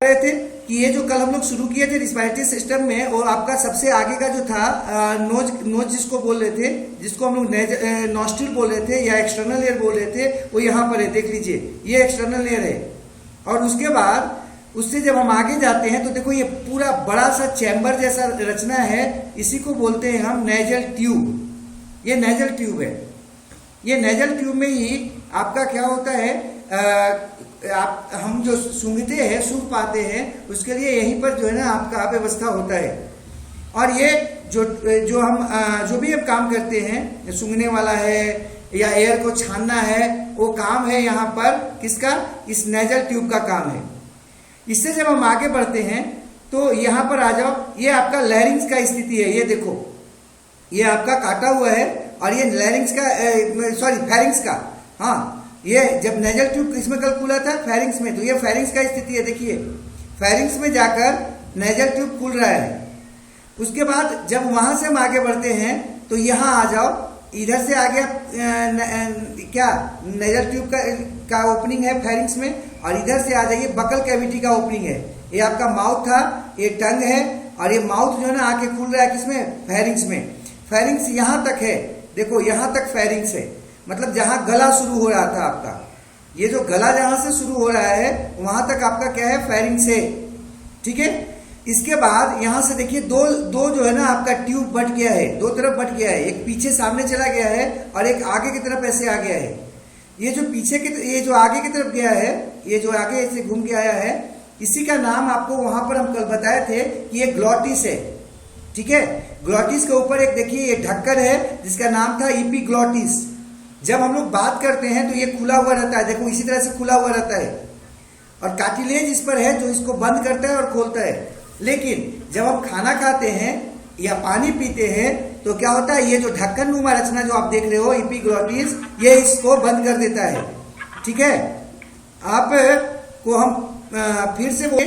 रहे थे कि ये जो कल हम लोग शुरू किए थे रिस्पायरेटरी सिस्टम में, और आपका सबसे आगे का जो था नोज जिसको बोल रहे थे, जिसको हम लोग नॉस्ट्रिल बोल रहे थे या एक्सटर्नल एयर बोल रहे थे, वो यहाँ पर है, देख लीजिए ये एक्सटर्नल एयर है। और उसके बाद उससे जब हम आगे जाते हैं तो देखो ये पूरा बड़ा सा चैम्बर जैसा रचना है, इसी को बोलते हैं हम नेजल ट्यूब। ये नेजल ट्यूब है। ये नेजल ट्यूब में ही आपका क्या होता है, हम जो सूंघते हैं, सूंघ पाते हैं, उसके लिए यहीं पर जो है ना आपका व्यवस्था होता है। और ये जो भी हम काम करते हैं, सूंघने वाला है या एयर को छानना है, वो काम है यहाँ पर किसका, इस नेजल ट्यूब का काम है। इससे जब हम आगे बढ़ते हैं तो यहाँ पर आ जाओ, ये आपका लैरिंग्स का स्थिति है। ये देखो ये आपका काटा हुआ है, और ये लैरिंग्स का फेरिंग्स का, हाँ, ये जब नेजल ट्यूब किसमें कल खुला था, फेरिंग्स में, तो ये फेरिंग्स का स्थिति है। देखिए फेरिंग्स में जाकर नेजल ट्यूब खुल रहा है। उसके बाद जब वहां से हम आगे बढ़ते हैं तो यहाँ आ जाओ, इधर से आ गया क्या, नेजल ट्यूब का ओपनिंग है फेरिंग्स में, और इधर से आ जाइए बकल कैविटी का ओपनिंग है। ये आपका माउथ था, ये टंग है, और ये माउथ जो है ना आके खुल रहा है किसमें, फेरिंग्स में। फेरिंग्स यहाँ तक है, देखो यहाँ तक फेरिंग्स है, मतलब जहां गला शुरू हो रहा था आपका, ये जो गला जहां से शुरू हो रहा है वहां तक आपका क्या है, फेरिंग्स है। ठीक है, इसके बाद यहां से देखिए दो जो है ना आपका ट्यूब बट गया है, दो तरफ बट गया है, एक पीछे सामने चला गया है और एक आगे की तरफ ऐसे आ गया है। ये जो पीछे के, ये जो आगे की तरफ गया है, ये जो आगे ऐसे घूम के आया है, इसी का नाम आपको वहां पर हम कल बताए थे कि ये ग्लॉटिस है। ठीक है, ग्लॉटिस के ऊपर एक देखिए ये ढक्कन है जिसका नाम था इपीग्लॉटिस। जब हम लोग बात करते हैं तो ये खुला हुआ रहता है, देखो इसी तरह से खुला हुआ रहता है, और कार्टिलेज इस पर है जो इसको बंद करता है और खोलता है। लेकिन जब हम खाना खाते हैं या पानी पीते हैं तो क्या होता है, ये जो ढक्कन नुमा रचना जो आप देख रहे हो इपीग्लॉटिस, ये इसको बंद कर देता है। ठीक है, आप को हम फिर से बोले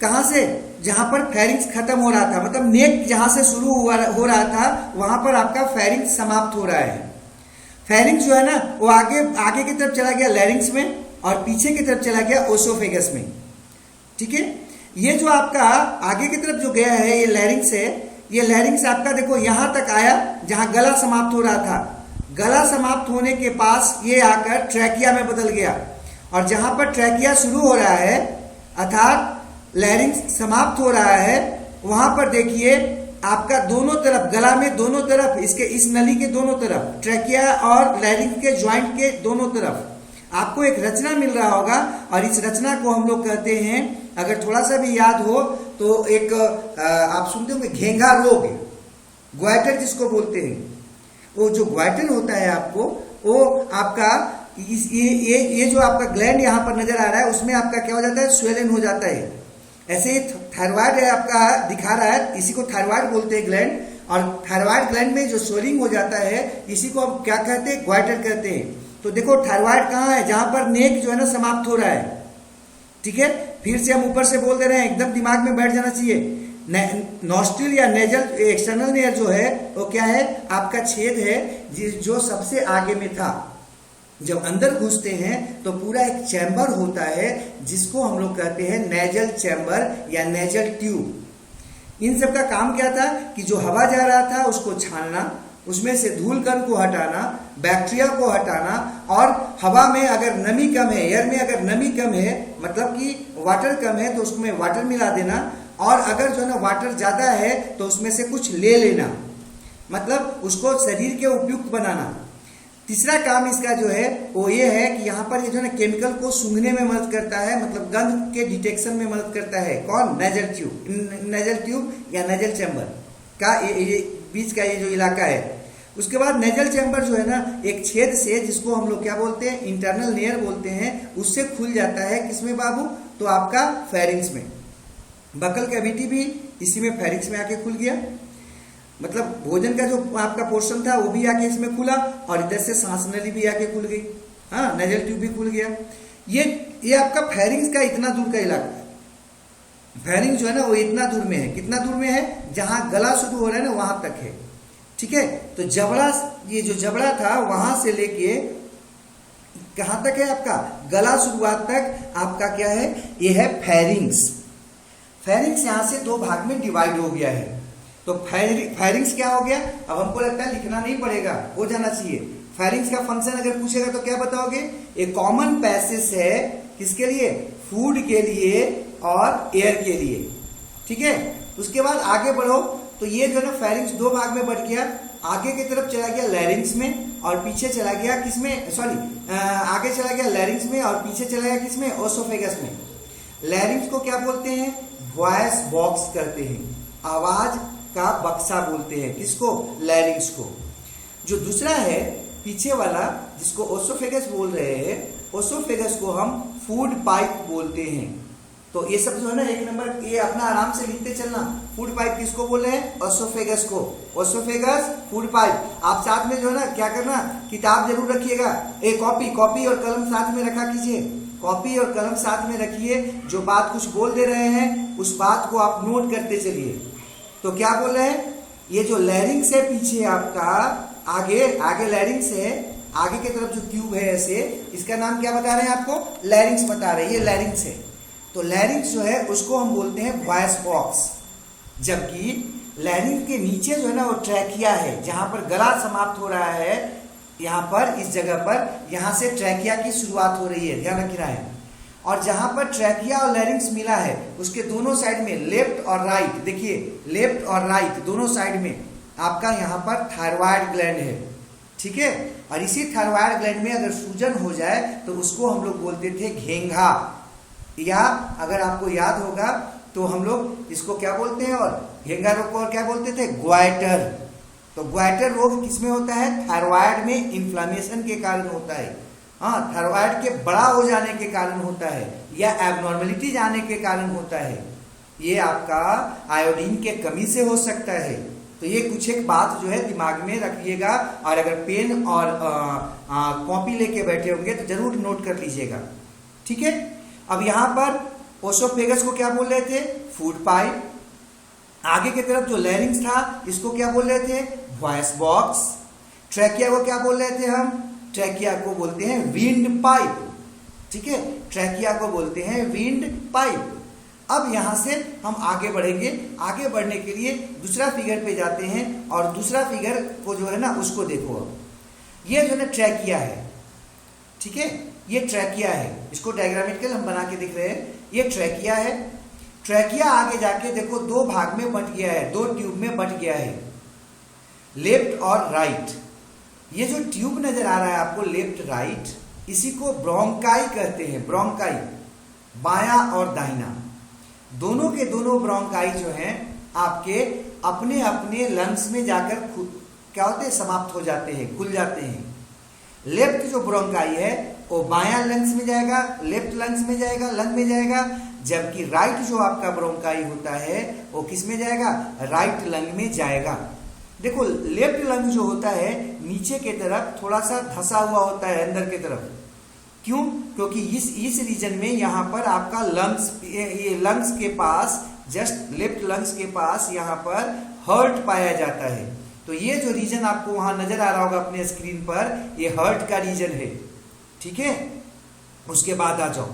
कहां से, जहां पर फेरिंग्स खत्म हो रहा था, मतलब नेक जहां से शुरू हो रहा था वहां पर आपका फेरिंग्स समाप्त हो रहा है। फेरिंग्स जो है ना वो आगे की तरफ चला गया लैरिंग्स में, और पीछे की तरफ चला गया ओसोफेगस में। ठीक है, ये जो आपका आगे की तरफ जो गया है ये लैरिंग्स है। ये लैरिंग्स आपका देखो यहां तक आया जहां गला समाप्त हो रहा था। गला समाप्त होने के पास ये आकर ट्रैकिया में बदल गया, और जहां पर ट्रैकिया शुरू हो रहा है अर्थात लैरिंग्स समाप्त हो रहा है, वहां पर देखिए आपका दोनों तरफ, गला में दोनों तरफ, इसके इस नली के दोनों तरफ, ट्रैकिया और लैरिंग्स के ज्वाइंट के दोनों तरफ आपको एक रचना मिल रहा होगा, और इस रचना को हम लोग कहते हैं, अगर थोड़ा सा भी याद हो तो एक आप सुनते होंगे घेंघा रोग, ग्वाइटर जिसको बोलते हैं, वो जो ग्वाइटर होता है आपको, वो आपका ये जो आपका ग्लैंड यहाँ पर नजर आ रहा है उसमें आपका क्या हो जाता है, स्वेलन हो जाता है। ऐसे ही थायराइड है आपका दिखा रहा है, इसी को थायराइड बोलते हैं ग्लैंड, और थायराइड ग्लैंड में जो स्वेलिंग हो जाता है इसी को हम क्या कहते हैं, ग्वाइटर कहते हैं। तो देखो थायराइड कहाँ है, जहां पर नेक जो है ना समाप्त हो रहा है। ठीक है, फिर से हम ऊपर से बोल दे रहे हैं, एकदम दिमाग में बैठ जाना चाहिए। नॉस्ट्रिल या नेजल एक्सटर्नल एयर जो है वो क्या है, आपका छेद है जो सबसे आगे में था। जब अंदर घुसते हैं तो पूरा एक चैम्बर होता है जिसको हम लोग कहते हैं नेजल चैम्बर या नेजल ट्यूब। इन सब का काम क्या था कि जो हवा जा रहा था उसको छानना, उसमें से धूल कण को हटाना, बैक्टीरिया को हटाना, और हवा में अगर नमी कम है, एयर में अगर नमी कम है, मतलब कि वाटर कम है तो उसमें वाटर मिला देना, और अगर जो है ना वाटर ज्यादा है तो उसमें से कुछ ले लेना, मतलब उसको शरीर के उपयुक्त बनाना। तीसरा काम इसका जो है वो ये है कि यहाँ पर ये जो है ना केमिकल को सूंघने में मदद करता है, मतलब गंध के डिटेक्शन में मदद करता है। कौन, नेजल ट्यूब या नेजल चैम्बर का ये बीच का ये जो इलाका है। उसके बाद नेजल चैम्बर जो है ना एक छेद से, जिसको हम लोग क्या बोलते हैं, इंटरनल लेयर बोलते हैं, उससे खुल जाता है। किसमें बाबू, तो आपका फेरिंग्स में। बकल कैविटी भी इसी में फेरिंग्स में आके खुल गया, मतलब भोजन का जो आपका पोर्शन था वो भी आके इसमें खुला, और इधर से सांस नली भी आके खुल गई, हाँ, नेजल ट्यूब भी खुल गया। ये आपका फेरिंग्स का इतना दूर का इलाका। फेरिंग्स जो है ना वो इतना दूर में है, कितना दूर में है, जहां गला शुरू हो रहा है ना वहां तक है। ठीक है, तो जबड़ा, ये जो जबड़ा था वहां से लेके कहां तक है आपका, गला शुरुआत तक आपका क्या है, ये है फेरिंग्स। फेरिंग्स यहाँ से दो भाग में डिवाइड हो गया है। तो फेरिंग्स क्या हो गया, अब हमको लगता है लिखना नहीं पड़ेगा, हो जाना चाहिए। फेरिंग्स का फंक्शन अगर पूछेगा तो क्या बताओगे, एक कॉमन पैसेज है किसके लिए, फूड के लिए और एयर के लिए, ठीक है। उसके बाद आगे बढ़ो तो ये जो है ना फेरिंग्स दो भाग में बट गया, आगे की तरफ चला गया लैरिंग्स में और पीछे चला गया किसमें, सॉरी आगे चला गया लैरिंग्स में और पीछे चला गया किसमें, ओसोफेगस में। लैरिंग्स को क्या बोलते हैं, वॉइस बॉक्स करते हैं, आवाज का बक्सा बोलते हैं किसको, लैरिंग्स को। जो दूसरा है पीछे वाला जिसको ओसोफेगस बोल रहे हैं, ओसोफेगस को हम फूड पाइप बोलते हैं। तो ये सब जो है ना एक नंबर, ये अपना आराम से लिखते चलना। फूड पाइप किसको बोल रहे हैं, ओसोफेगस को, ओसोफेगस फूड पाइप। आप साथ में जो है ना क्या करना, किताब जरूर रखिएगा, एक कॉपी और कलम साथ में रखा कीजिए, कॉपी और कलम साथ में रखिए। जो बात कुछ बोल दे रहे हैं उस बात को आप नोट करते चलिए। तो क्या बोल रहे हैं, ये जो लैरिंग्स है पीछे आपका, आगे लैरिंग्स है, आगे की तरफ जो ट्यूब है ऐसे, इसका नाम क्या बता रहे हैं आपको, लैरिंग्स बता रहे हैं, ये लैरिंग्स है। तो लैरिंग्स जो है उसको हम बोलते हैं वॉइस बॉक्स, जबकि लैरिंग्स के नीचे जो है ना वो ट्रैकिया है, जहां पर गला समाप्त हो रहा है, यहाँ पर इस जगह पर, यहाँ से ट्रैकिया की शुरुआत हो रही है, ध्यान रखना है। और जहां पर ट्रैकिया और लैरिंग्स मिला है उसके दोनों साइड में, लेफ्ट और राइट, देखिए लेफ्ट और राइट दोनों साइड में आपका यहाँ पर थायरॉइड ग्लैंड है, ठीक है। और इसी थायरॉइड ग्लैंड में अगर सूजन हो जाए तो उसको हम लोग बोलते थे घेंघा, या अगर आपको याद होगा तो हम लोग इसको क्या बोलते हैं, और घेंघा रोग को और क्या बोलते थे, ग्वाइटर। तो ग्वाइटर रोग किसमें होता है, थायरॉइड में इन्फ्लामेशन के कारण होता है, हाँ, थायरॉइड के बड़ा हो जाने के कारण होता है, या एबनॉर्मेलिटी जाने के कारण होता है। ये आपका आयोडीन के कमी से हो सकता है। तो ये कुछ एक बात जो है दिमाग में रखिएगा, और अगर पेन और कॉपी लेके बैठे होंगे तो जरूर नोट कर लीजिएगा, ठीक है। अब यहां पर ओसोफेगस को क्या बोल रहे थे, फूड पाइप। आगे की तरफ जो लैरिंग्स था इसको क्या बोल रहे थे, वॉइस बॉक्स। ट्रैकिया को क्या बोल रहे थे हम, ट्रैकिया को बोलते हैं विंड पाइप, ठीक है, ट्रैकिया को बोलते हैं विंड पाइप। अब यहां से हम आगे बढ़ेंगे, आगे बढ़ने के लिए दूसरा फिगर पे जाते हैं, और दूसरा फिगर को जो है ना उसको देखो। अब ये जो है ट्रैकिया है, ठीक है, ये ट्रैकिया है, इसको डायग्रामेटिकल हम बना के दिख रहे हैं, ये ट्रैकिया है। ट्रैकिया आगे जाके देखो दो भाग में बंट गया है, दो ट्यूब में बंट गया है, लेफ्ट और राइट। ये जो ट्यूब नजर आ रहा है आपको लेफ्ट राइट, इसी को ब्रोंकाई कहते हैं, ब्रोंकाई, बायां और दाहिना, दोनों के दोनों ब्रोंकाई जो हैं आपके अपने अपने लंग्स में जाकर क्या होते हैं, समाप्त हो जाते हैं, खुल जाते हैं। लेफ्ट जो ब्रोंकाई है वो बायां लंग्स में जाएगा, लेफ्ट लंग्स में जाएगा, लंग में जाएगा, जबकि राइट जो आपका ब्रोंकाई होता है वो किस में जाएगा, राइट लंग में जाएगा। देखो लेफ्ट लंग जो होता है नीचे के तरफ थोड़ा सा धंसा हुआ होता है अंदर के तरफ, क्यों, क्योंकि इस रीजन में यहाँ पर आपका लंग्स, ये लंग्स के पास, जस्ट लेफ्ट लंग्स के पास यहाँ पर हर्ट पाया जाता है। तो ये जो रीजन आपको वहां नजर आ रहा होगा अपने स्क्रीन पर, ये हर्ट का रीजन है, ठीक है। उसके बाद आ जाओ,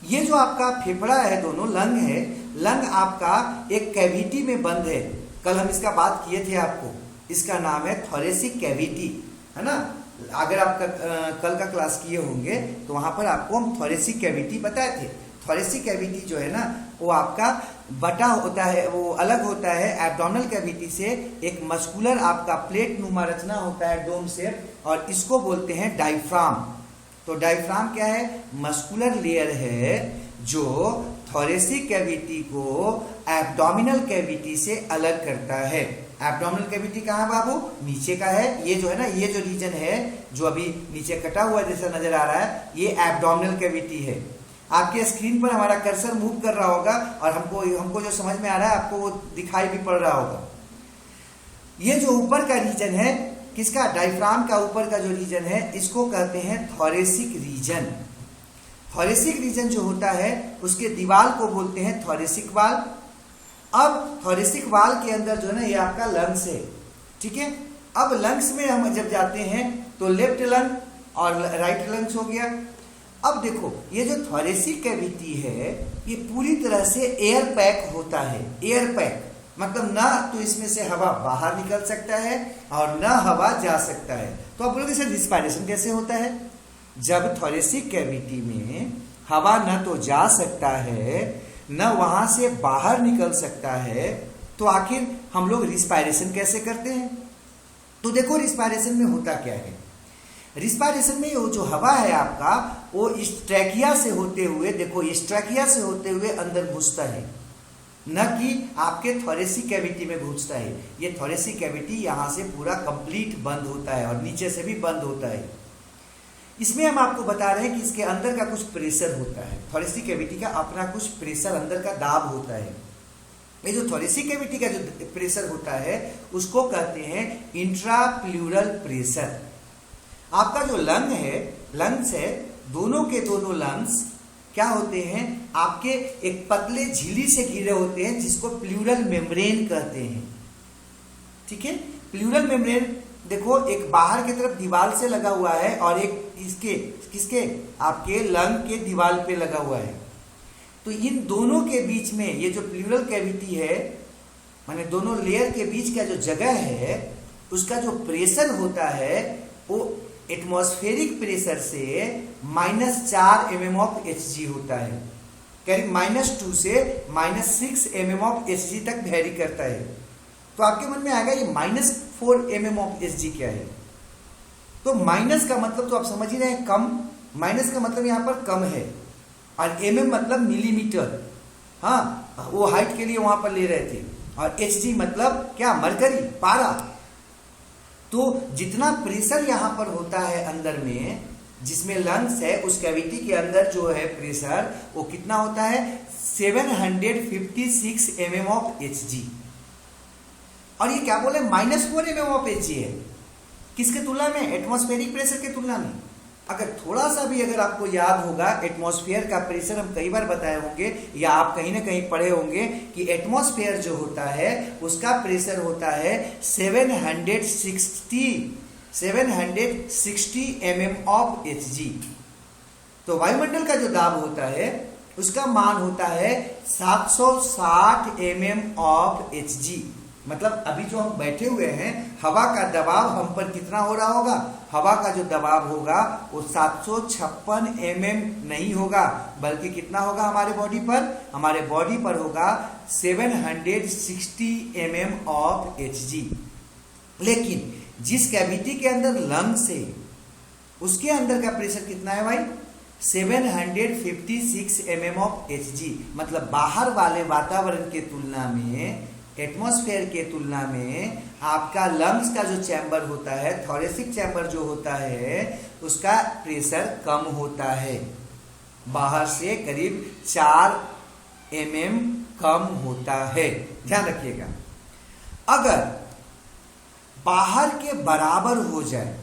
ये जो आपका फेफड़ा है, दोनों लंग है, लंग आपका एक कैविटी में बंद है, कल हम इसका बात किए थे आपको, इसका नाम है थोरेसिक कैविटी, है ना। अगर आप कल का क्लास किए होंगे तो वहां पर आपको हम थोरेसिक कैविटी बताए थे। थोरेसिक कैविटी जो है ना वो आपका बटा होता है, वो अलग होता है एब्डोमिनल कैविटी से, एक मस्कुलर आपका प्लेट नुमा रचना होता है डोम शेप, और इसको बोलते हैं डायफ्राम। तो डायफ्राम क्या है, मस्कुलर लेयर है जो थोरेसिक कैविटी को एब्डोमिनल कैविटी से अलग करता है। एब्डोमिनल कैविटी कहाँ है बाबू, नीचे का है, ये जो है ना, ये जो रीजन है जो अभी नीचे कटा हुआ जैसा नजर आ रहा है, ये एब्डोमिनल कैविटी है। आपके स्क्रीन पर हमारा कर्सर मूव कर रहा होगा और हमको जो समझ में आ रहा है आपको वो दिखाई भी पड़ रहा होगा। ये जो ऊपर का रीजन है किसका, डायफ्राम का ऊपर का जो रीजन है इसको कहते हैं थोरेसिक रीजन। थोरेसिक रीजन जो होता है उसके दीवार को बोलते हैं थोरेसिक वाल। अब थोरेसिक वाल के अंदर जो है ना ये आपका लंग्स है, ठीक है। अब लंग्स में हम जब जाते हैं तो लेफ्ट लंग और राइट लंग्स हो गया। अब देखो ये जो थोरेसिक कैविटी है ये पूरी तरह से एयर पैक होता है। एयर पैक मतलब ना तो इसमें से हवा बाहर निकल सकता है और ना हवा जा सकता है। तो आप बोलोगे सर रिस्पायरेशन कैसे होता है? जब थोरेसिक कैविटी में हवा न तो जा सकता है न वहां से बाहर निकल सकता है, तो आखिर हम लोग रिस्पायरेशन कैसे करते हैं? तो देखो रिस्पायरेशन में होता क्या है। रिस्पायरेशन में वो जो हवा है आपका, वो इस ट्रैकिया से होते हुए, देखो इस ट्रैकिया से होते हुए अंदर घुसता है, न कि आपके थोरेसिक कैविटी में घुसता है। ये थोरेसिक कैविटी यहां से पूरा कंप्लीट बंद होता है और नीचे से भी बंद होता है। इसमें हम आपको बता रहे हैं कि इसके अंदर का कुछ प्रेशर होता है। थोरेसिक कैविटी का अपना कुछ प्रेशर, अंदर का दाब होता है। ये जो थोरेसिक कैविटी का जो प्रेशर होता है उसको कहते हैं इंट्राप्लूरल प्रेशर। आपका जो लंग है, लंग्स है, दोनों के दोनों लंग्स क्या होते हैं, आपके एक पतले झिल्ली से घिरे होते हैं जिसको प्लूरल मेम्ब्रेन कहते हैं। ठीक है, प्लूरल मेम्ब्रेन देखो एक बाहर की तरफ दीवार से लगा हुआ है और एक इसके किसके आपके लंग के दीवार पे लगा हुआ है। तो इन दोनों के बीच में ये जो प्लूरल कैविटी है, माने दोनों लेयर के बीच का जो जगह है, उसका जो प्रेशर होता है वो एटमॉस्फेरिक प्रेशर से -4 mm ऑफ Hg होता है। करीब -2 से -6 mm ऑफ Hg तक वेरी करता है। तो आपके मन में आएगा ये -4 mm ऑफ Hg क्या है? तो माइनस का मतलब तो आप समझ ही रहे हैं, कम। माइनस का मतलब यहां पर कम है और mm मतलब मिलीमीटर। हाँ, वो हाइट के लिए वहां पर ले रहे थे। और Hg मतलब क्या? मरकरी, पारा। तो जितना प्रेशर यहां पर होता है अंदर में, जिसमें लंग्स है, उस कैविटी के अंदर जो है प्रेशर वो कितना होता है? 756 mm ऑफ Hg। और ये क्या बोले? -4 mm ऑफ Hg है। किसके तुलना में? एटमॉस्फेरिक प्रेशर के तुलना में। अगर थोड़ा सा भी अगर आपको याद होगा, एटमॉस्फेयर का प्रेशर हम कई बार बताए होंगे या आप कहीं ना कहीं पढ़े होंगे कि एटमॉस्फेयर जो होता है उसका प्रेशर होता है 760 mm ऑफ Hg। तो वायुमंडल का जो दाब होता है उसका मान होता है 760 mm ऑफ Hg। मतलब अभी जो हम बैठे हुए हैं, हवा का दबाव हम पर कितना हो रहा होगा? हवा का जो दबाव होगा वो 756 mm नहीं होगा, बल्कि कितना होगा हमारे बॉडी पर? हमारे बॉडी पर होगा 760 mm ऑफ Hg। लेकिन जिस कैविटी के अंदर लंग्स है उसके अंदर का प्रेशर कितना है भाई? 756 mm ऑफ Hg। मतलब बाहर वाले वातावरण के तुलना में, एटमॉस्फेयर के तुलना में आपका लंग्स का जो चैम्बर होता है, थोरेसिक चैम्बर जो होता है, उसका प्रेशर कम होता है। बाहर से करीब 4 mm कम होता है। ध्यान रखिएगा, अगर बाहर के बराबर हो जाए,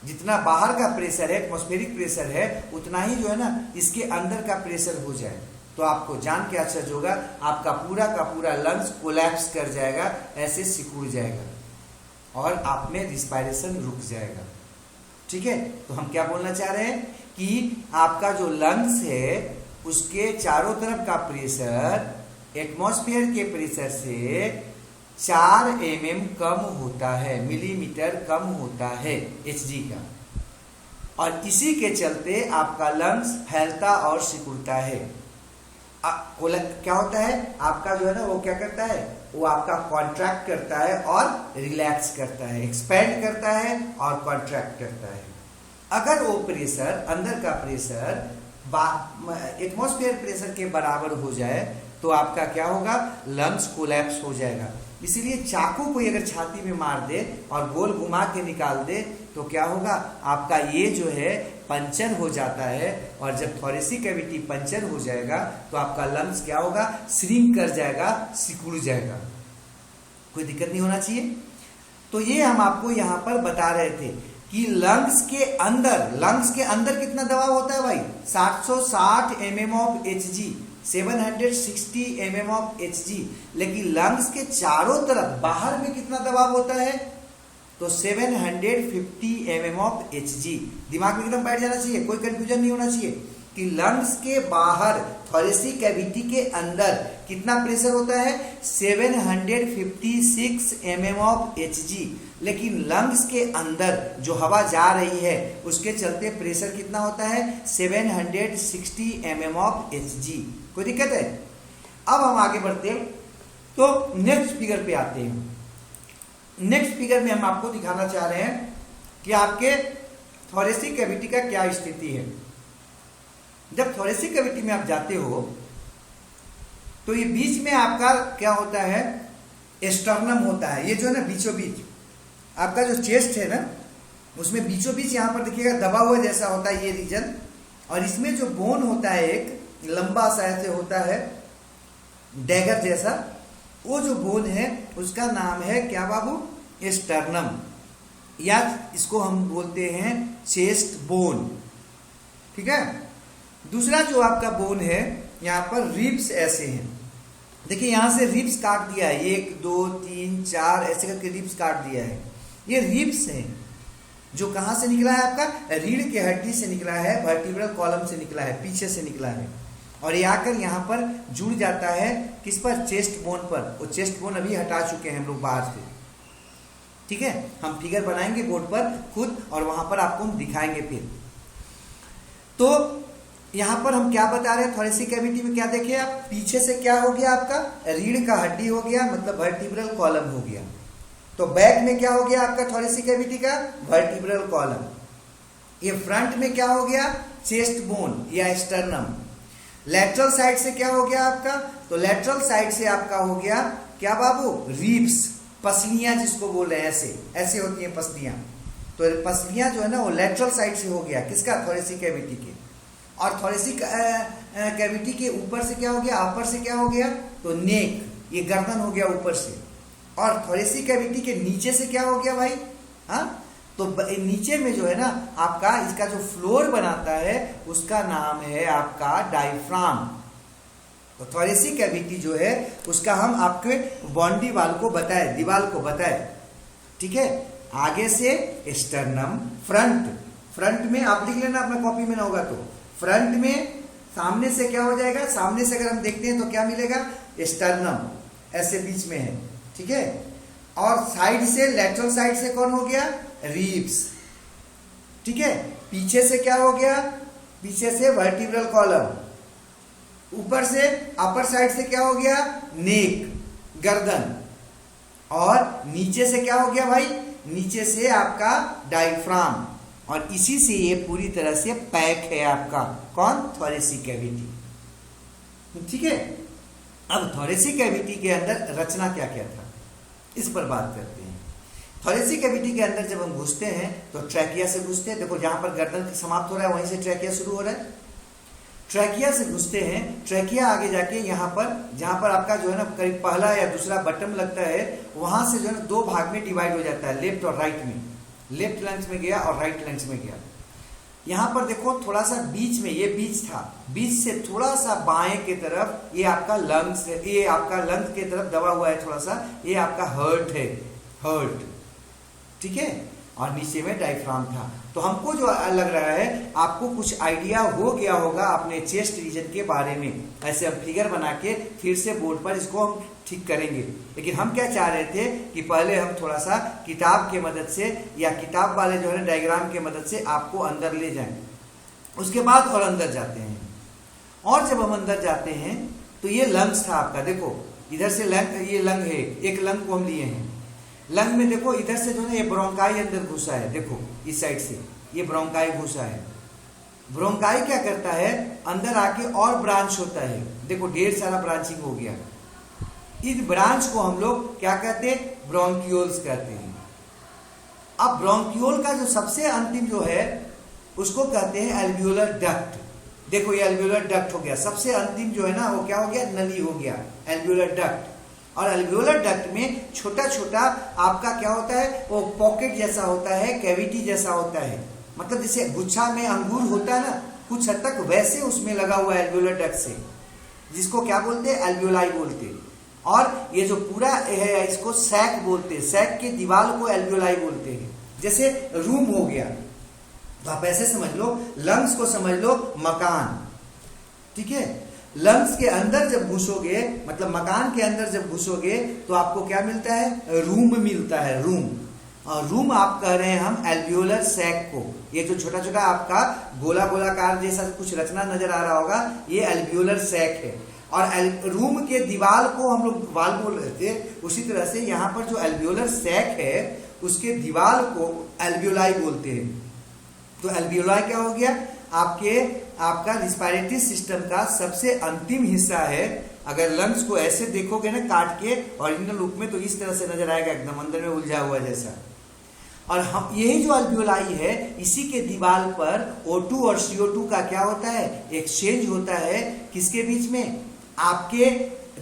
जितना बाहर का प्रेशर है, एटमॉस्फेरिक प्रेशर है, उतना ही जो है ना इसके अंदर का प्रेशर हो जाए, तो आपको जान के आश्चर्य होगा, आपका पूरा का पूरा लंग्स कोलैप्स कर जाएगा, ऐसे सिकुड़ जाएगा और आप में रिस्पायरेशन रुक जाएगा। ठीक है, तो हम क्या बोलना चाह रहे हैं कि आपका जो लंग्स है उसके चारों तरफ का प्रेशर एटमॉस्फेयर के प्रेशर से 4 mm कम होता है, मिलीमीटर कम होता है Hg का। और इसी के चलते आपका लंग्स फैलता और सिकुड़ता है। क्या होता है आपका जो है ना, वो क्या करता है? वो आपका कॉन्ट्रैक्ट करता है और रिलैक्स करता है, एक्सपैंड करता है और कॉन्ट्रैक्ट करता है। अगर वो प्रेशर, अंदर का प्रेशर एटमॉस्फेयर प्रेशर के बराबर हो जाए तो आपका क्या होगा? लंग्स कोलैप्स हो जाएगा। इसीलिए चाकू कोई अगर छाती में मार दे और गोल घुमा के निकाल दे तो क्या होगा? आपका ये जो है पंचर हो जाता है। और जब थोरेसिक कैविटी पंचर हो जाएगा तो आपका लंग्स क्या होगा? श्रिंक कर जाएगा, सिकुड़ जाएगा। कोई दिक्कत नहीं होना चाहिए। तो ये हम आपको यहां पर बता रहे थे कि लंग्स के अंदर कितना दबाव होता है भाई? 760 mm of Hg, 760 mm of Hg। लेकिन लंग्स के चारों तरफ बाहर में कितना दबाव होता है? तो 750 mm ऑफ Hg। दिमाग में एकदम बैठ जाना चाहिए, कोई कंफ्यूजन नहीं होना चाहिए। कि लंग्स के बाहर थोरेसिक कैविटी के अंदर कितना प्रेशर होता है 756 mm ऑफ Hg, लेकिन लंग्स के अंदर जो हवा जा रही है उसके चलते प्रेशर कितना होता है 760 mm ऑफ Hg। कोई दिक्कत है? अब हम आगे बढ़ते हैं तो नेक्स्ट फिगर पे आते हैं। नेक्स्ट फिगर में हम आपको दिखाना चाह रहे हैं कि आपके थोरेसिक कैविटी का क्या स्थिति है। जब थोरेसिक कैविटी में आप जाते हो तो ये बीच में आपका क्या होता है, एस्टर्नम होता है। ये जो है ना बीचों बीच आपका जो चेस्ट है ना, उसमें बीचों बीच यहां पर देखिएगा दबा हुआ जैसा होता है ये रीजन, और इसमें जो बोन होता है एक लंबा सा ऐसे होता है डैगर जैसा, वो जो बोन है उसका नाम है क्या बाबू, एस्टर्नम, या इसको हम बोलते हैं चेस्ट बोन। ठीक है। दूसरा जो आपका बोन है यहाँ पर रिब्स ऐसे हैं, देखिए यहां से रिब्स काट दिया है, 1 2 3 4 ऐसे करके रिब्स काट दिया है। ये रिब्स है जो कहां से निकला है, आपका रीढ़ के हड्डी से निकला है, वर्टिब्रल कॉलम से निकला है, पीछे से निकला है, और ये आकर यहाँ पर जुड़ जाता है किस पर, चेस्ट बोन पर। वो चेस्ट बोन अभी हटा चुके हैं हम लोग बाहर से। ठीक है, हम फिगर बनाएंगे बोर्ड पर खुद और वहां पर आपको हम दिखाएंगे फिर। तो यहां पर हम क्या बता रहे हैं, थोरेसिक कैविटी में क्या देखे आप, पीछे से क्या हो गया आपका, रीढ़ का हड्डी हो गया, मतलब वर्टिब्रल कॉलम हो गया। तो बैक में क्या हो गया आपका थोरेसिक कैविटी का, वर्टिब्रल कॉलम। ये फ्रंट में क्या हो गया, चेस्ट बोन या स्टर्नम। लैटरल साइड से क्या हो गया आपका, तो लैटरल साइड से आपका हो गया क्या बाबू, रिब्स, पसलियां जिसको बोल रहे हैं, ऐसे ऐसे होती हैं पसलियां। तो पसलियां जो है ना वो लैटरल साइड से हो गया किसका, थोरेसिक कैविटी के। और थोरेसिक कैविटी के ऊपर से क्या हो गया, अपर से क्या हो गया, तो नेक, ये गर्दन हो गया ऊपर से। और थोरेसिक कैविटी के नीचे से क्या हो गया भाई, हाँ, तो नीचे में जो है ना आपका इसका जो फ्लोर बनाता है उसका नाम है आपका डायफ्राम। तो थोरेसिक कैविटी जो है उसका हम आपके बॉन्डी वाल को बताए, दीवार को बताए। ठीक है, आगे से स्टर्नम, फ्रंट में आप लिख लेना अपना कॉपी में ना होगा तो, फ्रंट में सामने से क्या हो जाएगा, सामने से अगर हम देखते हैं तो क्या मिलेगा, स्टर्नम ऐसे बीच में है। ठीक है, और साइड से, लैटरल साइड से कौन हो गया, रिब्स। ठीक है, पीछे से क्या हो गया, पीछे से वर्टिब्रल कॉलम, ऊपर से अपर साइड से क्या हो गया, नेक, गर्दन, और नीचे से क्या हो गया भाई, नीचे से आपका डायफ्राम, और इसी से ये पूरी तरह से पैक है आपका कौन, थोरेसिक कैविटी। ठीक है, अब थोरेसिक कैविटी के अंदर रचना क्या क्या था इस पर बात करते हैं। थोरेसिक कैविटी के अंदर जब हम घुसते हैं तो ट्रैकिया से घुसते हैं। देखो जहां पर गर्दन समाप्त हो रहा है वहीं से ट्रैकिया शुरू हो रहा है। ट्रैकिया से घुसते हैं, ट्रैकिया आगे जाके यहाँ पर जहां पर आपका जो है ना करीब पहला या दूसरा बटन लगता है, वहां से जो है ना 2 भाग में डिवाइड हो जाता है, लेफ्ट और राइट में। लेफ्ट लंग्स में गया और राइट लंग्स में गया। यहां पर देखो थोड़ा सा बीच में, ये बीच था, बीच से थोड़ा सा बाएं की तरफ ये आपका लंग्स, ये आपका लंग्स की तरफ दबा हुआ है थोड़ा सा, ये आपका हर्ट है, हर्ट। ठीक है, और नीचे में डायफ्राम था। तो हमको जो लग रहा है आपको कुछ आइडिया हो गया होगा अपने चेस्ट रीजन के बारे में। ऐसे हम फिगर बना के फिर से बोर्ड पर इसको हम ठीक करेंगे, लेकिन हम क्या चाह रहे थे कि पहले हम थोड़ा सा किताब के मदद से या किताब वाले जो है डायग्राम के मदद से आपको अंदर ले जाएं, उसके बाद और अंदर जाते हैं। और जब हम अंदर जाते हैं तो ये लंग्स था आपका, देखो इधर से लंग, ये लंग है, एक लंग को हम लिए हैं। लंग में देखो इधर से जो है ये ब्रोंकाई अंदर घुसा है, देखो इस साइड से ये ब्रोंकाई घुसा है। ब्रोंकाई क्या करता है, अंदर आके और ब्रांच होता है, देखो ढेर सारा ब्रांचिंग हो गया। इस ब्रांच को हम लोग क्या कहते हैं, ब्रोंक्यूल्स कहते हैं। अब ब्रोंक्यूल का जो सबसे अंतिम जो है उसको कहते हैं एल्वियोलर डक्ट। देखो ये एल्वियोलर डक्ट हो गया, सबसे अंतिम जो है ना वो क्या हो गया, नली हो गया, एल्वियोलर डक्ट। और एल्वियोलर डक्ट में छोटा छोटा आपका क्या होता है, वो पॉकेट जैसा होता है, कैविटी जैसा होता है, मतलब जैसे गुच्छा में अंगूर होता है ना, कुछ हद तक वैसे उसमें लगा हुआ है एल्वियोलर डक्ट से, जिसको क्या बोलते हैं, एल्वियोलाई बोलते हैं। और ये जो पूरा है इसको सैक बोलते हैं, सैक के दीवार को एल्वियोलाई बोलते हैं। जैसे रूम हो गया, तो आप ऐसे समझ लो, लंग्स को समझ लो मकान, ठीक है। लंग्स के अंदर जब घुसोगे, मतलब मकान के अंदर जब घुसोगे, तो आपको क्या मिलता है? रूम मिलता है, रूम। और रूम आप कह रहे हैं हम एल्वियोलर सैक को। ये जो छोटा छोटा आपका गोला गोलाकार जैसा कुछ रचना नजर आ रहा होगा, ये एल्वियोलर सैक है। और रूम के दीवार को हम लोग वाल बोल रहे थे, उसी तरह से यहाँ पर जो एल्वियोलर सैक है उसके दीवार को एल्वियोलाई बोलते हैं। तो एल्वियोलाई क्या हो गया? आपका रिस्पायरेटरी सिस्टम का सबसे अंतिम हिस्सा है। अगर लंग्स को ऐसे देखोगे ना काट के ओरिजिनल रूप में, तो इस तरह से नजर आएगा, एकदम अंदर में उलझा हुआ जैसा। और हम यही जो एल्वियोलाई है, इसी के दीवार पर O2 और CO2 का क्या होता है? एक्सचेंज होता है। किसके बीच में? आपके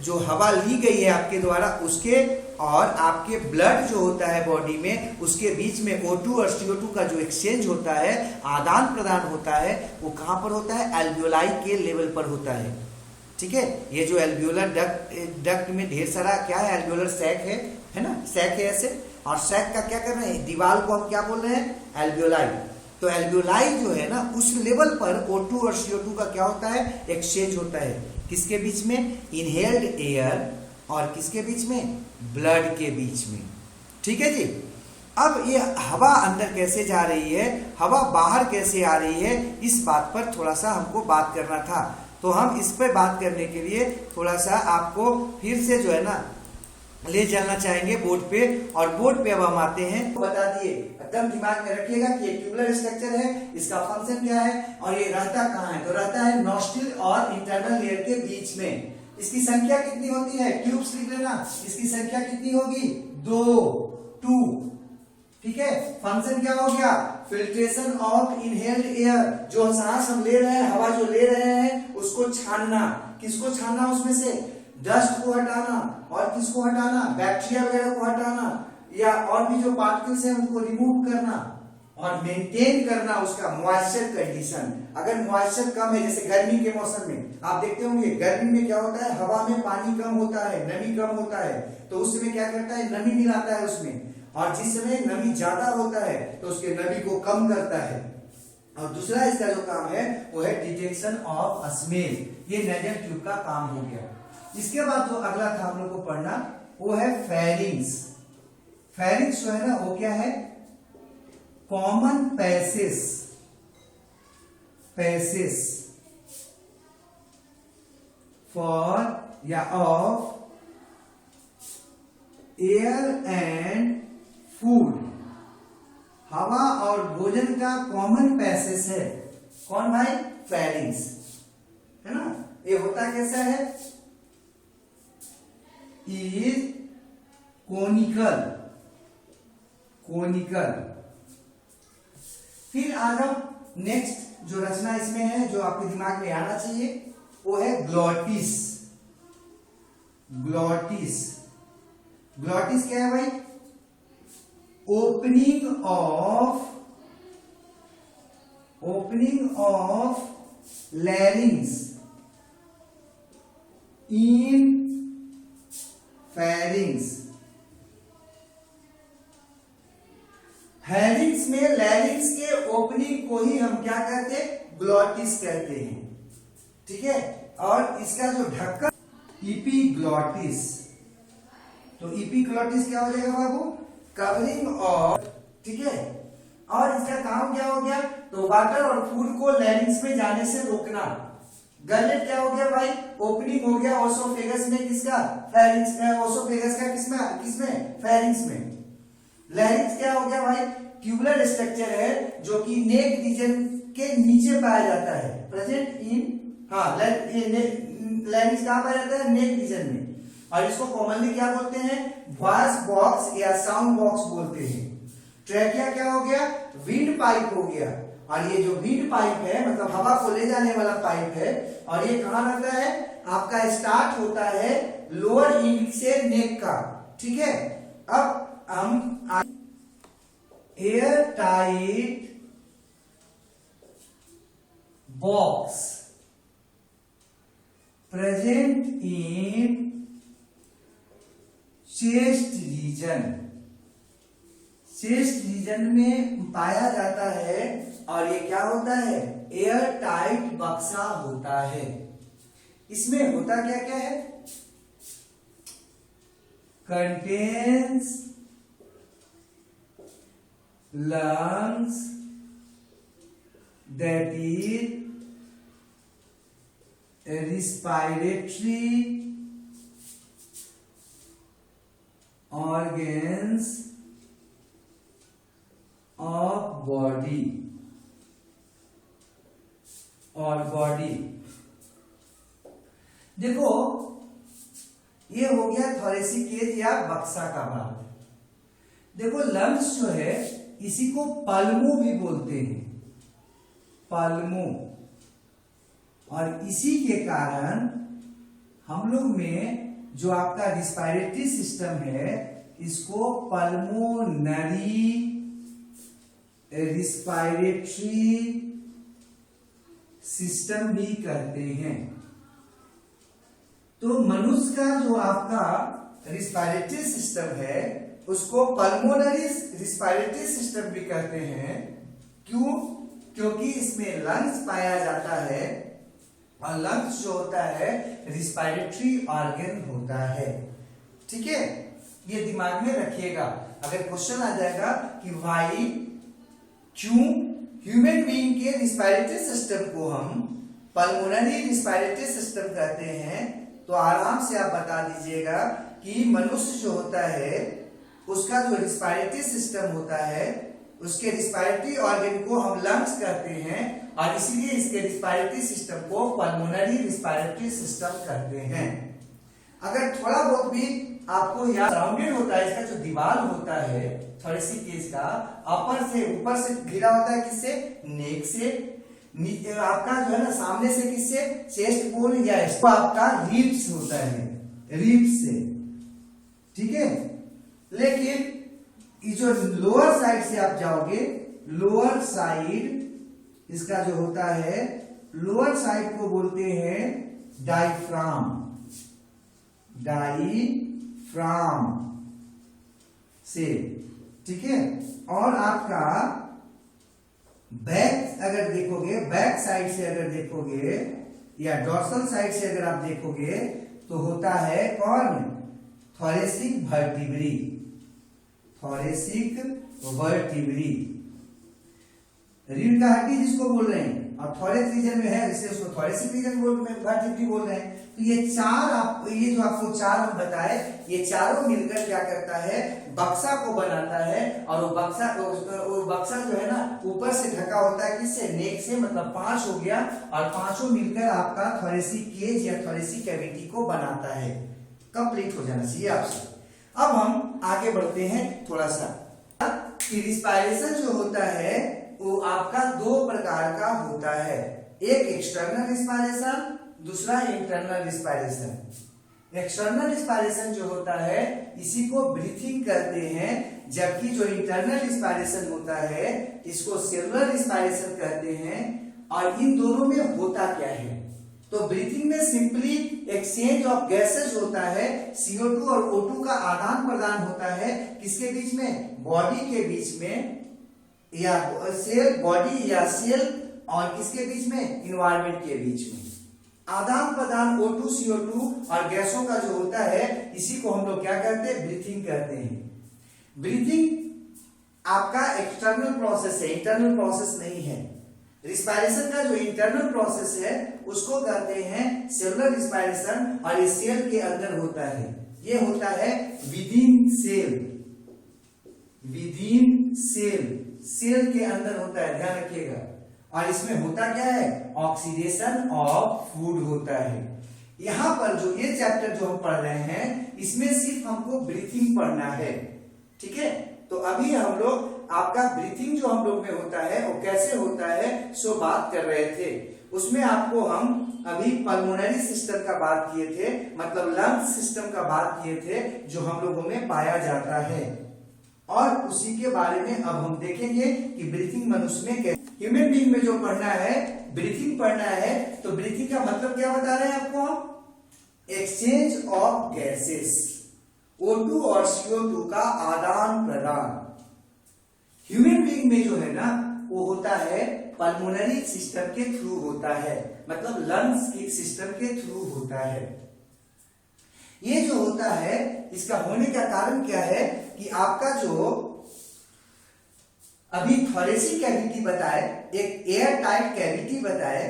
जो हवा ली गई है आपके द्वारा, उसके और आपके ब्लड जो होता है बॉडी में, उसके बीच में O2 और CO2 का जो एक्सचेंज होता है, आदान प्रदान होता है, वो कहां पर होता है? एल्वियोलाई के लेवल पर होता है, ठीक है। ये जो एल्वियोलर डक्ट में ढेर सारा क्या है? एल्वियोलर सैक है ना, सैक है ऐसे। और सैक का क्या कर रहे हैं? दीवार को हम क्या बोल रहे हैं? एल्वियोलाई। तो एल्वियोलाई जो है ना, उस लेवल पर O2 और CO2 का क्या होता है? एक्सचेंज होता है। किसके बीच में? इनहेल्ड एयर और किसके बीच में? ब्लड के बीच में, ठीक है जी। अब ये हवा अंदर कैसे जा रही है, हवा बाहर कैसे आ रही है, इस बात पर थोड़ा सा हमको बात करना था। तो हम इस पर बात करने के लिए थोड़ा सा आपको फिर से जो है ना ले जाना चाहेंगे बोर्ड पे। और बोर्ड पे अब हम आते हैं, बता दिए, एकदम दिमाग में रखिएगा कि ये ट्यूबुलर स्ट्रक्चर है, इसका फंक्शन क्या है और ये रहता कहाँ है। तो रहता है नॉस्ट्रिल और इंटरनल लेयर के बीच में। इसकी संख्या कितनी होती है? ट्यूब्स लिख लेना। इसकी संख्या कितनी होगी? 2, ठीक है। फंक्शन क्या हो गया? Filtration of inhaled air. जो सांस हम ले रहे हैं, हवा जो ले रहे हैं, उसको छानना। किसको छानना? उसमें से डस्ट को हटाना। और किसको हटाना? बैक्टीरिया वगैरह को हटाना, या और भी जो पार्टिकल्स हैं उनको रिमूव करना। और मेंटेन करना उसका मॉइस्चर कंडीशन। अगर मॉइस्चर कम है, जैसे गर्मी के मौसम में आप देखते होंगे, गर्मी में क्या होता है? हवा में पानी कम होता है, नमी कम होता है, तो उस समय क्या करता है? नमी मिलाता है उसमें। और जिस समय नमी ज्यादा होता है तो उसके नमी को कम करता है। और दूसरा इसका जो काम है वो है डिटेक्शन ऑफ स्मेल। ये नेजल ट्यूब का काम हो गया। इसके बाद जो अगला था हम लोग को पढ़ना, वो है फेरिंग्स। फेरिंग्स जो है ना, वो क्या है? कॉमन पैसेज फॉर या ऑफ एयर एंड फूड। हवा और भोजन का कॉमन पैसेज है। कौन भाई? फेरिंग्स, है ना। ये होता कैसा है? Is conical. फिर आ जाओ, नेक्स्ट जो रचना इसमें है, जो आपके दिमाग में आना चाहिए, वो है ग्लॉटिस। ग्लॉटिस क्या है भाई? Opening of लैरिंग्स in pharynx. Pharynx में लैरिंग्स के ओपनिंग को ही हम क्या कहते हैं? ग्लॉटिस कहते हैं, ठीक है। और इसका जो ढक्कन इपीग्लॉटिस। तो इपीग्लॉटिस क्या हो जाएगा बाबू? कवरिंग ऑफ, ठीक है। और इसका काम क्या हो गया? तो वाटर और फूड को लैरिंग्स में जाने से रोकना। गलेट क्या हो गया भाई? ओपनिंग हो गया ओसोफेगस में। किसका? फेरिंग्स। ओसोफेगस का किसमें? फेरिंग्स में। लैरिंग्स क्या हो गया भाई? ट्यूबुलर स्ट्रक्चर है जो कि नेक रीजन के नीचे पाया जाता है, प्रेजेंट इन, लैरिंग्स कहां पाया जाता है? नेक रीजन में। और इसको कॉमनली क्या बोलते हैं? वॉइस बॉक्स या साउंड बॉक्स बोलते हैं। ट्रैकिया क्या हो गया? विंड पाइप हो गया। और ये जो विंड पाइप है, मतलब हवा को ले जाने वाला पाइप है, और ये कहां रहता है? आपका स्टार्ट होता है लोअर इंड से नेक का, ठीक है। अब हम air tight box present in chest region. Chest region में पाया जाता है और ये क्या होता है, एयर टाइट बक्सा होता है। इसमें होता क्या क्या है, contains lungs that is respiratory organs of body और बॉडी। देखो ये हो गया थोरेसिक केज या बक्सा का भाग। देखो लंग्स जो है इसी को पल्मो भी बोलते हैं, पल्मो, और इसी के कारण हम लोग में जो आपका रिस्पायरेटरी सिस्टम है इसको पल्मोनरी रिस्पायरेटरी सिस्टम भी कहते हैं। तो मनुष्य का जो आपका रिस्पायरेटरी सिस्टम है उसको पल्मोनरी रिस्पायरेटरी सिस्टम भी कहते हैं। क्यों? क्योंकि इसमें लंग्स पाया जाता है और लंग्स जो होता है रिस्पायरेटरी ऑर्गन होता है। ठीक है, ये दिमाग में रखिएगा। अगर क्वेश्चन आ जाएगा कि वाई, क्यों ह्यूमन बीइंग के रिस्पायरेटरी सिस्टम को हम पल्मोनरी रिस्पायरेटरी सिस्टम कहते हैं, तो आराम से आप बता दीजिएगा कि मनुष्य जो होता है उसका जो रिस्पायरेटरी सिस्टम होता है उसके रिस्पायरेटरी ऑर्गन को हम लंग्स कहते हैं और इसीलिए इसके रिस्पायरेटरी सिस्टम को पल्मोनरी रिस्पायरेटरी सिस्टम कहते हैं। अगर थोड़ा बहुत भी आपको यहाँ सराउंडेड होता है, इसका जो दीवार होता है थोरेसिक केज का ऊपर से घिरा होता है, किससे, नेक से, आपका जो है ना सामने से किससे, चेस्ट बोन या आपका रिब्स होता है, रिब्स से। ठीक है, लेकिन ये जो लोअर साइड से आप जाओगे, लोअर साइड इसका जो होता है, लोअर साइड को बोलते हैं डायफ्राम, डायफ्राम से। ठीक है, और आपका बैक अगर देखोगे, बैक साइड से अगर देखोगे या डॉर्सल साइड से अगर आप देखोगे तो होता है कौन, थोरेसिक वर्टिब्री, थोरेसिक वर्टिब्री, रीढ़ का हड्डी जिसको बोल रहे हैं, और थोरेस रीजन में है इसलिए उसको थोरेसिक रीजन वर्टिब्री बोल रहे हैं। तो ये चार ये जो आपको चार हम बताए, ये चारों मिलकर क्या करता है, बक्सा को बनाता है। और वो बक्सा जो है ना ऊपर से ढका होता है किससे, नेक से, मतलब 5 हो गया, और पांचों मिलकर आपका थोरेसिक केज या थोरेसिक कैविटी को बनाता है। कंप्लीट हो जाना चाहिए आपसे। अब हम आगे बढ़ते हैं थोड़ा सा। रिस्पायरेशन जो होता है वो आपका 2 प्रकार का होता है, एक एक्सटर्नल रिस्पायरेशन, दूसरा इंटरनल रिस्पायरेशन। एक्सटर्नल रिस्पायरेशन जो होता है इसी को ब्रीथिंग करते हैं, जबकि जो इंटरनल रिस्पायरेशन होता है इसको सेलुलर रिस्पायरेशन कहते हैं। और इन दोनों में होता क्या है, तो ब्रीथिंग में सिंपली एक्सचेंज ऑफ गैसेज होता है, CO2 और O2 का आदान प्रदान होता है, किसके बीच में, बॉडी के बीच में, या सेल, बॉडी या सेल, और किसके बीच में, इन्वायरमेंट के बीच में। आदान प्रदान O2 CO2 और गैसों का जो होता है इसी को हम लोग क्या कहते हैं, ब्रीथिंग कहते हैं। ब्रीथिंग आपका एक्सटर्नल प्रोसेस है, इंटरनल प्रोसेस नहीं है। रिस्पायरेशन का जो इंटरनल प्रोसेस है उसको कहते हैं सेलुलर रिस्पायरेशन, और ये सेल के अंदर होता है, ये होता है within cell, within cell, cell के अंदर होता है, ध्यान रखिएगा। और इसमें होता क्या है, ऑक्सीडेशन ऑफ फूड होता है। यहां पर जो ये चैप्टर जो हम पढ़ रहे हैं इसमें सिर्फ हमको ब्रीथिंग पढ़ना है। ठीक है, तो अभी हम लोग आपका ब्रीथिंग जो हम लोग में होता है वो कैसे होता है सो बात कर रहे थे। उसमें आपको हम अभी पल्मोनरी सिस्टम का बात किए थे, मतलब लंग्स सिस्टम का बात किए थे जो हम लोगों में पाया जाता है, और उसी के बारे में अब हम देखेंगे कि ब्रीथिंग मनुष्य में कैसे। ह्यूमन बीइंग में जो पढ़ना है, ब्रीथिंग पढ़ना है, तो ब्रीथिंग का मतलब क्या बता रहे हैं आपको हम, एक्सचेंज ऑफ गैसेस, O2 और CO2 का आदान प्रदान। ह्यूमन बीइंग में जो है ना वो होता है पल्मोनरी सिस्टम के थ्रू होता है, मतलब लंग्स के सिस्टम के थ्रू होता है। ये जो होता है इसका होने का कारण क्या है कि आपका जो अभी थोरेसिक कैविटी बताए, एक एयर टाइट कैविटी बताए,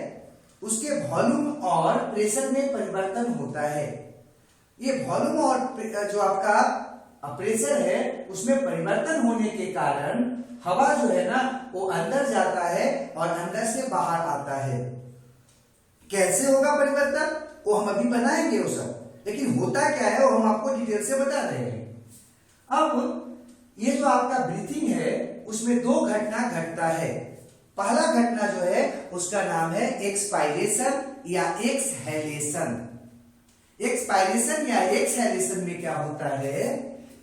उसके वॉल्यूम और प्रेशर में परिवर्तन होता है। ये वॉल्यूम और जो आपका प्रेशर है उसमें परिवर्तन होने के कारण हवा जो है ना वो अंदर जाता है और अंदर से बाहर आता है। कैसे होगा परिवर्तन वो हम अभी बनाएंगे वो सब, लेकिन होता क्या है वो हम आपको डिटेल से बता रहे हैं। अब ये जो आपका ब्रीथिंग है उसमें दो घटना घटता है। पहला घटना जो है उसका नाम है एक्सपायरेशन या एक्सहेलेशन। एक्सपायरेशन या एक्सहेलेशन में क्या होता है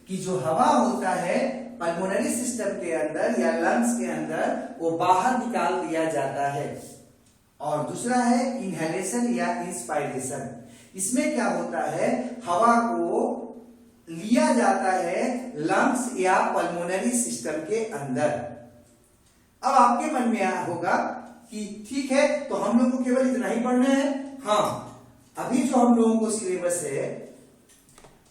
कि जो हवा होता है पल्मोनरी सिस्टम के अंदर या लंग्स के अंदर वो बाहर निकाल दिया जाता है। और दूसरा है इनहेलेशन या इंस्पायरेशन। इसमें क्या होता है हवा को लिया जाता है लंग्स या पल्मोनरी सिस्टम के अंदर। अब आपके मन में होगा कि ठीक है तो हम लोग को केवल इतना ही पढ़ना है। हाँ, अभी जो हम लोगों को सिलेबस है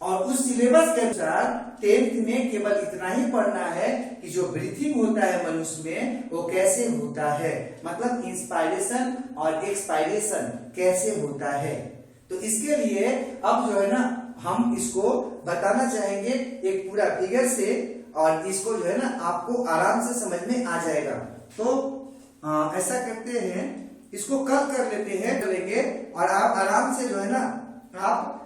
और उस सिलेबस के अनुसार 10th में केवल इतना ही पढ़ना है कि जो ब्रीथिंग होता है मनुष्य में वो कैसे होता है, मतलब इंस्पायरेशन और एक्सपायरेशन कैसे होता है। तो इसके लिए अब जो है ना हम इसको बताना चाहेंगे एक पूरा फिगर से, और इसको जो है ना आपको आराम से समझ में आ जाएगा। तो ऐसा करते हैं, इसको कल कर लेते हैं, करेंगे और आप आराम से जो है ना आप